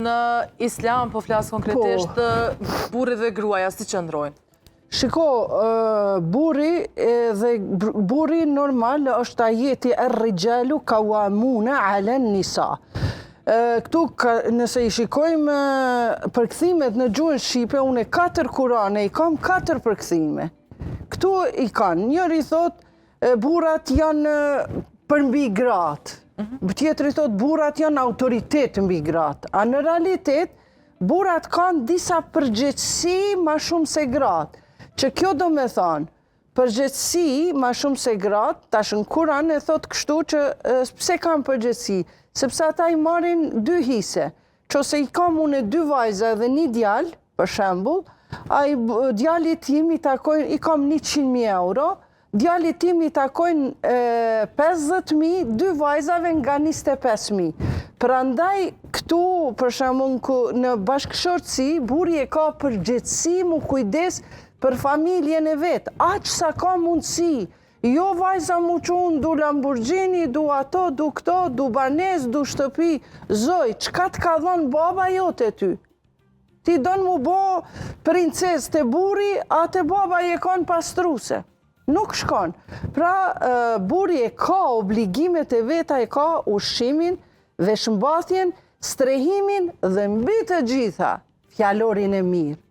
Në islam, po flasë konkretisht, burri dhe gruaja, si që ndrojnë? Shiko, burri normal është ajeti ar-rijalu qawwamuna 'ala an-nisa. Këtu, nëse i shikojmë përkthimet në gjuhën shqipe, unë 4 kurane i kam 4 përkthime. Këtu i kanë, njëri thot burrat janë përmbi gratë, tjetri thot burrat janë autoritet mbi gratë. A në realitet, burrat kanë disa përgjegjësi ma shumë se gratë. Që kjo do me thonë, përgjegjësi ma shumë se gratë, tash në Kuran e thot kështu që pse kanë përgjegjësi, sepse ata i marrin 2 hise. Qose i kam unë 2 vajza dhe 1 djalë, për shembull, djali tim i takojnë, i kam 100.000 euro, djali tim i takojnë 50.000, 2 vajzave nga 25.000. Prandaj këtu, për shembull, në bashkëshortësi, burri e ka përgjegjësi mu kujdes për familjen e vetë, aq sa ka mundësi. Jo vajza mu qunë, du Lamborghini, du ato, du këto, du banes, du shtëpi. Zoj, qka të ka dhënë baba jote ty? Ti donë mu bo princes të burri, a të baba je konë pastruse. Nuk shkon. Pra, burri e ka obligimet e veta, e ka ushqimin, veshmbathjen, strehimin dhe mbi të gjitha fjalorin e mirë.